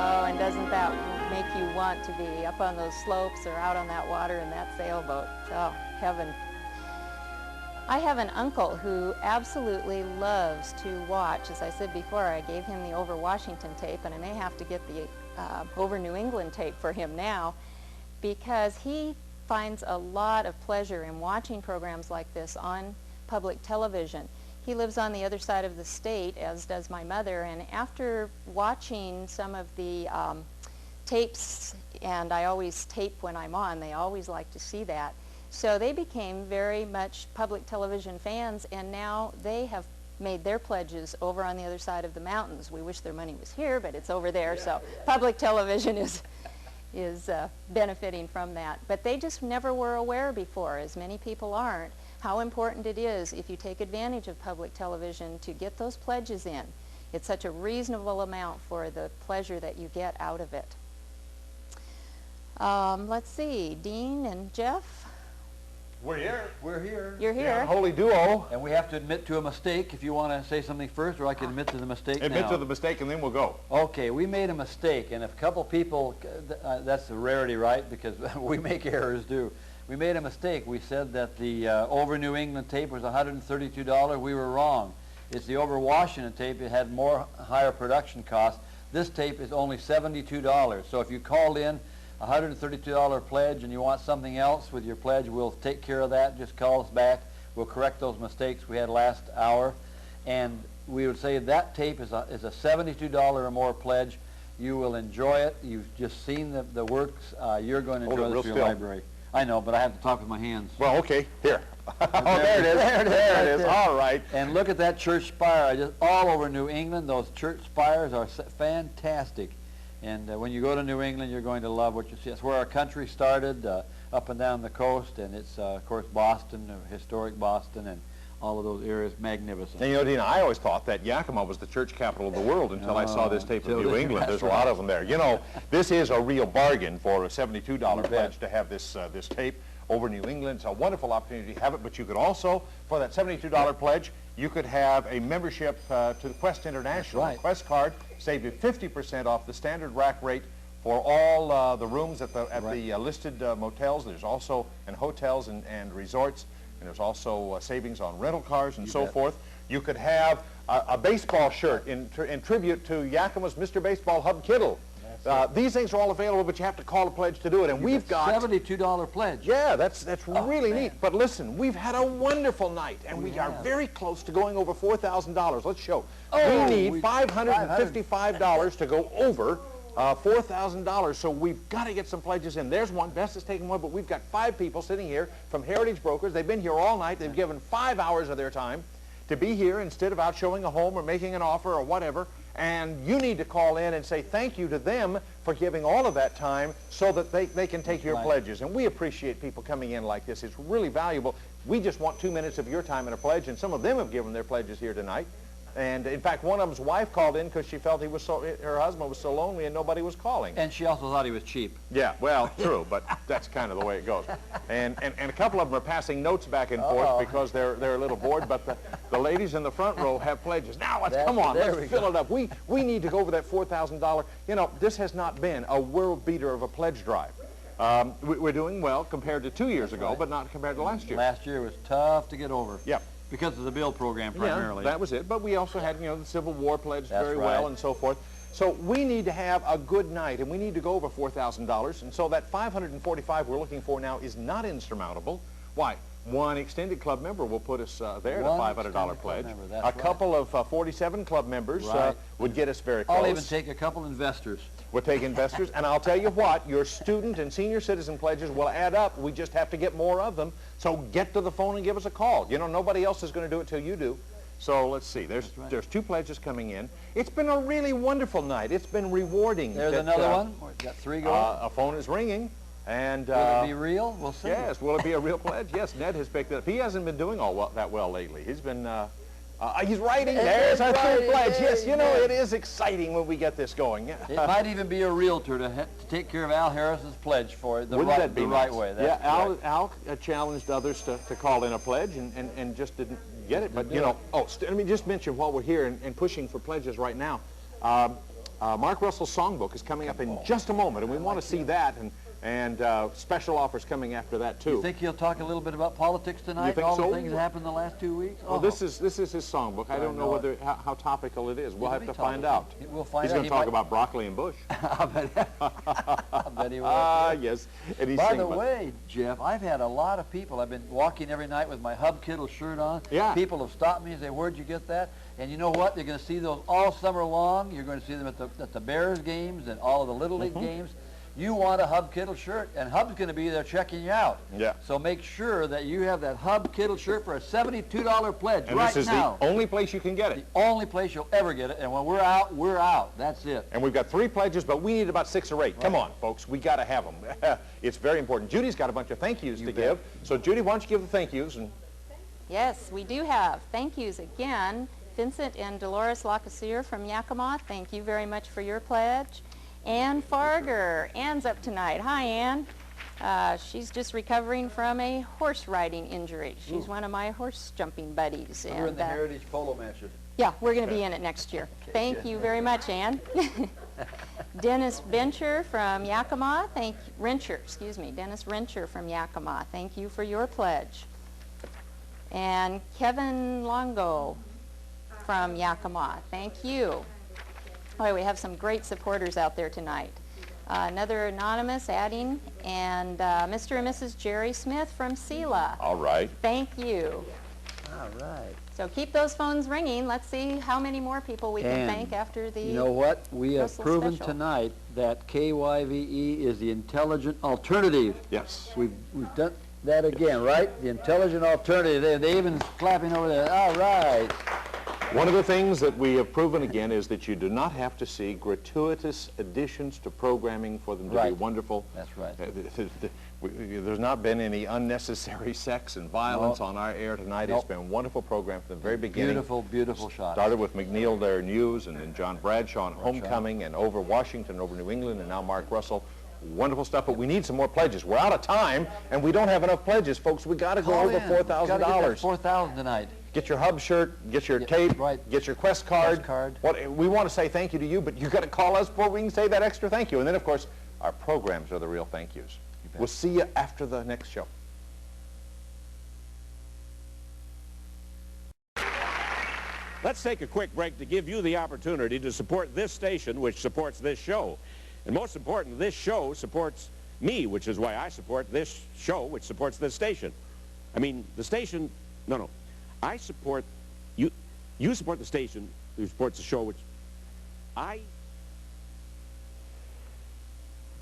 Oh, and doesn't that make you want to be up on those slopes or out on that water in that sailboat? Oh, heaven. I have an uncle who absolutely loves to watch. As I said before, I gave him the Over Washington tape, and I may have to get the Over New England tape for him now, because he finds a lot of pleasure in watching programs like this on public television. He lives on the other side of the state, as does my mother, and after watching some of the tapes, and I always tape when I'm on, they always like to see that, so they became very much public television fans, and now they have made their pledges over on the other side of the mountains. We wish their money was here, but it's over there, so public television is benefiting from that. But they just never were aware before, as many people aren't, how important it is if you take advantage of public television to get those pledges in. It's such a reasonable amount for the pleasure that you get out of it. Let's see, Dean and Jeff? We're here. We're here. You're here. Yeah, holy duo. And we have to admit to a mistake. If you want to say something first, or I can admit to the mistake now. Admit to the mistake and then we'll go. Okay, we made a mistake, and if a couple people, that's a rarity, right? Because we make errors, too. We made a mistake. We said that the Over New England tape was $132. We were wrong. It's the Over Washington tape. It had higher production costs. This tape is only $72. So if you called in $132 pledge and you want something else with your pledge, we'll take care of that. Just call us back. We'll correct those mistakes we had last hour. And we would say that tape is a $72 or more pledge. You will enjoy it. You've just seen the works. You're going to enjoy this for your library. I know, but I have to talk with my hands. Well, okay. Here. Oh, there it is. There it is. All right. And look at that church spire. Just all over New England, those church spires are fantastic. And when you go to New England, you're going to love what you see. It's where our country started, up and down the coast, and it's, of course, Boston, historic Boston, and all of those areas, magnificent. And you know, Dean, I always thought that Yakima was the church capital of the world until I saw this tape of New England. There's a lot of them there. You know, this is a real bargain for a $72 pledge to have this tape over New England. It's a wonderful opportunity to have it, but you could also, for that $72 pledge, you could have a membership to the Quest International. Right. Quest card save you 50% off the standard rack rate for all the rooms at the listed motels. There's also in hotels and resorts. And there's also savings on rental cars and so forth. You could have a baseball shirt in tribute to Yakima's Mr. Baseball Hub Kittle. These things are all available, but you have to call a pledge to do it. And we've got $72 pledge. Yeah, that's really neat. But listen, we've had a wonderful night, and we are very close to going over $4,000. Let's show. We need $555 to go over $4,000, so we've got to get some pledges in. There's one. Bess has taken one, but we've got 5 people sitting here from Heritage Brokers. They've been here all night. They've given 5 hours of their time to be here instead of out showing a home or making an offer or whatever. And you need to call in and say thank you to them for giving all of that time so that they can take your pledges. And we appreciate people coming in like this. It's really valuable. We just want 2 minutes of your time and a pledge, and some of them have given their pledges here tonight. And in fact, one of them's wife called in because she felt her husband was so lonely and nobody was calling. And she also thought he was cheap. Yeah, well, true, but that's kind of the way it goes. And a couple of them are passing notes back and forth because they're a little bored. But the ladies in the front row have pledges. Now let's come on, let's fill it up. We need to go over that $4,000. You know, this has not been a world beater of a pledge drive. We're doing well compared to 2 years ago, but not compared to last year. Last year was tough to get over. Yeah. Because of the bill program primarily. Yeah, that was it. But we also had, the Civil War pledged very well and so forth. So we need to have a good night, and we need to go over $4,000. And so that $545 we're looking for now is not insurmountable. Why? One extended club member will put us there at a $500 pledge. A couple of 47 club members would get us very close. I'll even take a couple investors. We'll take investors, and I'll tell you what, your student and senior citizen pledges will add up. We just have to get more of them. So get to the phone and give us a call. You know, nobody else is going to do it till you do. So let's see. There's 2 pledges coming in. It's been a really wonderful night. It's been rewarding. There's another one. We've got 3 going. A phone is ringing. And will it be real? We'll see. Yes. Will it be a real pledge? Yes. Ned has picked it up. He hasn't been doing that well lately. He's been. He's writing. There's our 3rd pledge. Yes. You know, it is exciting when we get this going. It might even be a realtor to take care of Al Harris's pledge for it the right way. Yeah. Al challenged others to call in a pledge and just didn't get it. But you know, let me just mention while we're here and pushing for pledges right now. Mark Russell's Songbook is coming up in just a moment, and we want to see that, and special offers coming after that too. You think he'll talk a little bit about politics tonight? You think all so? the things that happened the last 2 weeks? Well, this is his songbook. I don't know whether how topical it is. We'll have to find out. We'll find He's out. going to talk about broccoli and bush. I bet he will. Ah, yes. And he's By singing the about- way, Jeff, I've had a lot of people. I've been walking every night with my Hub Kittle shirt on. Yeah. People have stopped me and say, "Where'd you get that?" And you know what? They're going to see those all summer long. You're going to see them at the Bears games and all of the Little League games. You want a Hub Kittle shirt, and Hub's going to be there checking you out. Yeah. So make sure that you have that Hub Kittle shirt for a $72 pledge And right this is now. the only place you can get it. The only place you'll ever get it. And when we're out, we're out. That's it. And we've got 3 pledges, but we need about 6 or 8. Come on, folks. We got to have them. It's very important. Judy's got a bunch of thank yous to give. So, Judy, why don't you give the thank yous? And Yes, we do have thank yous again. Vincent and Dolores Lacasier from Yakima, thank you very much for your pledge. Ann Farger. Ann's up tonight. Hi, Ann. She's just recovering from a horse riding injury. She's one of my horse jumping buddies. We're in the Heritage Polo Matches. Yeah, we're going to be in it next year. Thank you very much, Ann. Dennis Bencher from Yakima. Dennis Rencher from Yakima. Thank you for your pledge. And Kevin Longo from Yakima. Thank you. Boy, we have some great supporters out there tonight. Another anonymous adding, and Mr. and Mrs. Jerry Smith from Sela. all right. Thank you. All right. So keep those phones ringing. Let's see how many more people we can And thank after the You know what? We have Russell proven special. tonight that KYVE is the intelligent alternative. Yes. We've done that again, right? The intelligent alternative. They even clapping over there. All right. One of the things that we have proven again is that you do not have to see gratuitous additions to programming for them to be Right. wonderful. That's right. There's not been any unnecessary sex and violence on our air tonight. Nope. It's been a wonderful program from the very beginning. Beautiful, beautiful shot. Started with McNeil there News, and then John Bradshaw on Homecoming, and over Washington, over New England, and now Mark Russell. Wonderful stuff, but we need some more pledges. We're out of time, and we don't have enough pledges, folks. We got to go over $4,000. $4,000 tonight. Get your Hub shirt, get your tape, right. get your Quest card. Quest card. We want to say thank you to you, but you got to call us before we can say that extra thank you. And then, of course, our programs are the real thank yous. We'll see you after the next show. Let's take a quick break to give you the opportunity to support this station, which supports this show. And most important, this show supports me, which is why I support this show, which supports this station. I mean, the station, no. I support, you support the station who supports the show, which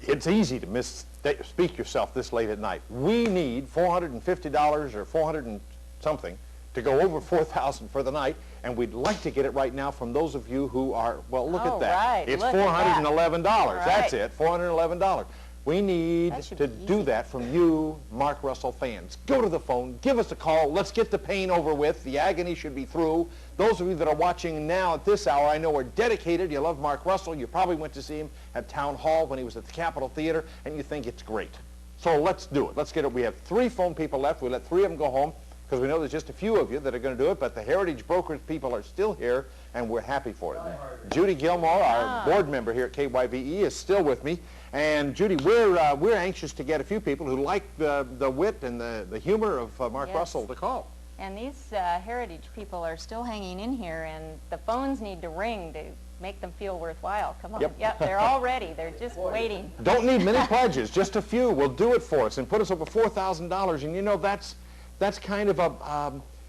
It's easy to misspeak yourself this late at night. We need $450 or 400 and something to go over $4,000 for the night, and we'd like to get it right now from those of you who are, well, look at that. Right. It's Look at $411. that. That's Right. it, $411. We need That should to be do easy. that from you, Mark Russell fans. Go to the phone, give us a call, let's get the pain over with. The agony should be through. Those of you that are watching now at this hour, I know are dedicated. You love Mark Russell. You probably went to see him at Town Hall when he was at the Capitol Theater, and you think it's great. So let's do it. Let's get it. We have 3 phone people left. We let 3 of them go home because we know there's just a few of you that are going to do it, but the Heritage Brokers people are still here, and we're happy for it. Judy Gilmore, our board member here at KYVE, is still with me. And Judy, we're anxious to get a few people who like the wit and the humor of Mark Yes. Russell to call. And these Heritage people are still hanging in here, and the phones need to ring to make them feel worthwhile. Come on. Yep. They're all ready. They're just waiting. Don't need many pledges, just a few will do it for us and put us over $4,000. And you know, that's kind of a,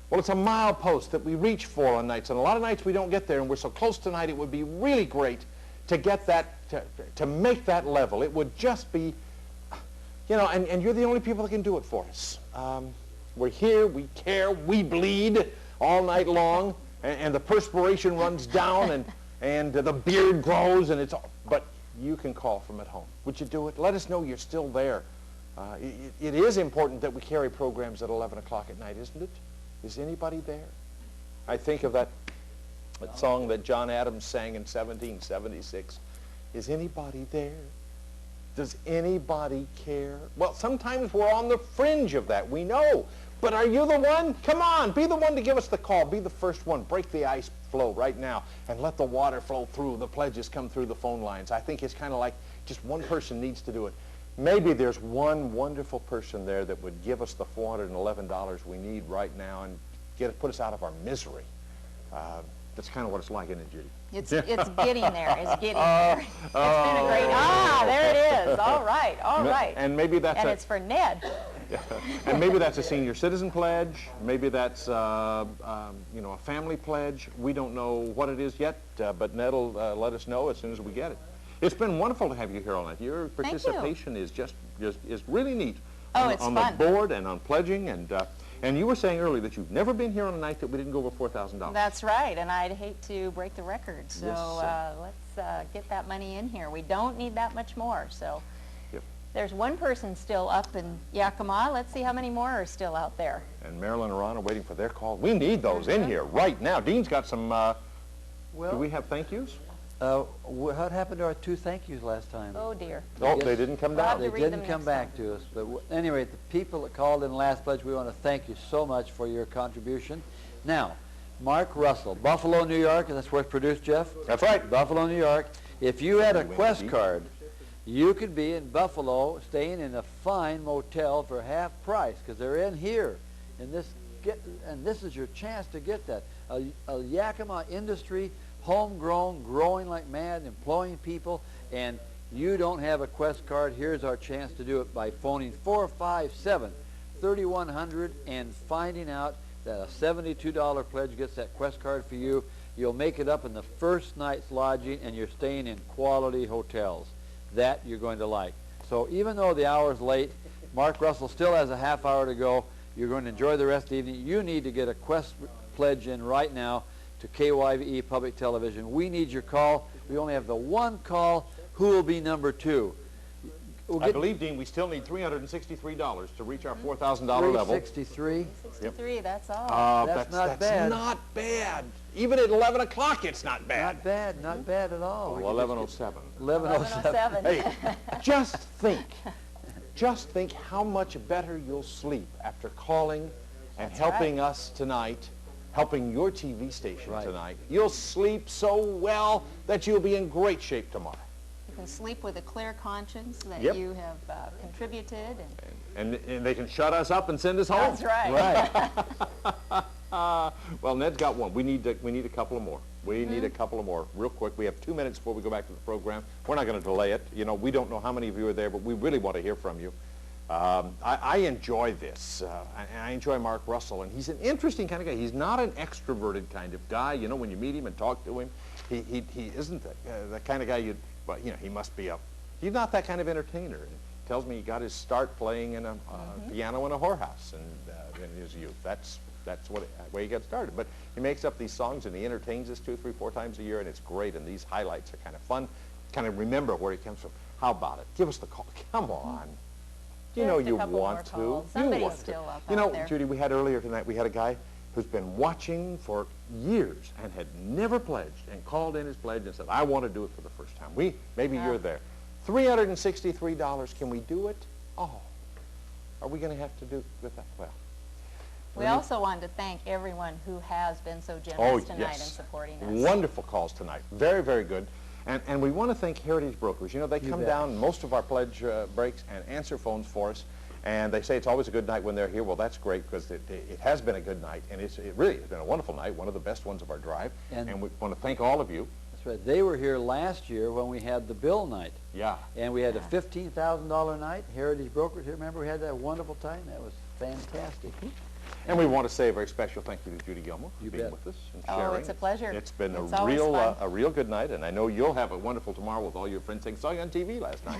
well, it's a milepost that we reach for on nights. And a lot of nights we don't get there, and we're so close tonight, it would be really great to get that, to make that level. It would just be, you know, and you're the only people that can do it for us. We're here, we care, we bleed all night long, and the perspiration runs down, and the beard grows, and it's all, but you can call from at home. Would you do it? Let us know you're still there. It is important that we carry programs at 11 o'clock at night, isn't it? Is anybody there? I think of that song that John Adams sang in 1776. Is anybody there? Does anybody care? Well, sometimes we're on the fringe of that, we know. But are you the one? Come on, be the one to give us the call. Be the first one. Break the ice flow right now and let the water flow through, the pledges come through the phone lines. I think it's kind of like just one person needs to do it. Maybe there's one wonderful person there that would give us the $411 we need right now and put us out of our misery. That's kind of what it's like, isn't it, Judy? It's getting there. It's getting there. It's been a great. There it is. All right. All right. And maybe that's. And it's for Ned. And maybe that's a senior citizen pledge. Maybe that's you know, a family pledge. We don't know what it is yet, but Ned will let us know as soon as we get it. It's been wonderful to have you here all night. Your participation is really neat. Oh, it's fun. On the board and on pledging, and you were saying earlier that you've never been here on a night that we didn't go over $4,000. That's right, and I'd hate to break the record. So Yes, let's get that money in here. We don't need that much more. So Yep. there's one person still up in Yakima. Let's see how many more are still out there. And Marilyn and Ron are waiting for their call. We need those in here right now. Dean's got some. Do we have thank yous? What happened to our 2 thank yous last time? Oh dear. Oh, they didn't come down. They didn't come back to us. But anyway, the people that called in last pledge, we want to thank you so much for your contribution. Now, Mark Russell, Buffalo, New York, and that's where it's produced, Jeff? That's right. Buffalo, New York. If you had a Quest card, you could be in Buffalo staying in a fine motel for half price because they're in here. And this is your chance to get that. A Yakima industry, homegrown, growing like mad, employing people, and you don't have a Quest card, here's our chance to do it by phoning 457-3100 and finding out that a $72 pledge gets that Quest card for you. You'll make it up in the first night's lodging, and you're staying in quality hotels. That you're going to like. So even though the hour's late, Mark Russell still has a half hour to go. You're going to enjoy the rest of the evening. You need to get a Quest pledge in right now to KYVE Public Television. We need your call. We only have the one call. Who will be number 2? I believe, Dean, we still need $363 to reach our $4,000 level. 363? 63, that's all. That's not bad. That's not bad. Even at 11 o'clock, it's not bad. Not bad, not bad at all. Well, 11:07. 11:07. Hey, just think how much better you'll sleep after calling and helping us tonight, helping your TV station tonight. You'll sleep so well that you'll be in great shape tomorrow. You can sleep with a clear conscience that you have contributed. And they can shut us up and send us home. That's right. Well, Ned's got one. We need a couple of more. We need a couple of more. Real quick, we have 2 minutes before we go back to the program. We're not going to delay it. You know, we don't know how many of you are there, but we really want to hear from you. I enjoy this. I enjoy Mark Russell, and he's an interesting kind of guy. He's not an extroverted kind of guy. You know, when you meet him and talk to him, he isn't the kind of guy but you know, he must be he's not that kind of entertainer. He tells me he got his start playing in a piano in a whorehouse in his youth. That's the way he got started. But he makes up these songs and he entertains us 2, 3, 4 times a year, and it's great. And these highlights are kind of fun. Kind of remember where he comes from. How about it? Give us the call. Come on. You know you want to. Somebody's still up You know, out there. Judy, we had earlier tonight, we had a guy who's been watching for years and had never pledged and called in his pledge and said, I want to do it for the first time. Maybe you're there. $363, can we do it? Oh, are we going to have to do with that? Well. We also wanted to thank everyone who has been so generous tonight in supporting us. Wonderful calls tonight. Very, very good. And we want to thank Heritage Brokers. You know, they come down most of our pledge breaks and answer phones for us. And they say it's always a good night when they're here. Well, that's great because it has been a good night. And it really has been a wonderful night, one of the best ones of our drive. And we want to thank all of you. That's right. They were here last year when we had the bill night. Yeah. And we had a $15,000 night. Heritage Brokers here. Remember, we had that wonderful time? That was fantastic. And we want to say a very special thank you to Judy Gilmore for being with us and sharing. Oh, it's a pleasure. It's been a fun. real good night, and I know you'll have a wonderful tomorrow with all your friends saying, saw you on TV last night.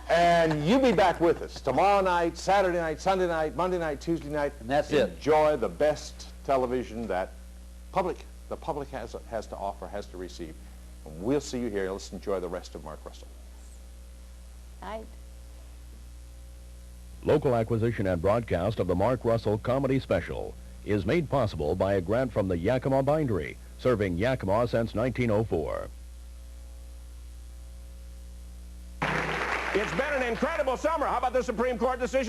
And you be back with us tomorrow night, Saturday night, Sunday night, Monday night, Tuesday night. And that's it. Enjoy the best television that the public has to offer, has to receive. And we'll see you here. Let's enjoy the rest of Mark Russell. Night. Local acquisition and broadcast of the Mark Russell Comedy Special is made possible by a grant from the Yakima Bindery, serving Yakima since 1904. It's been an incredible summer. How about the Supreme Court decision?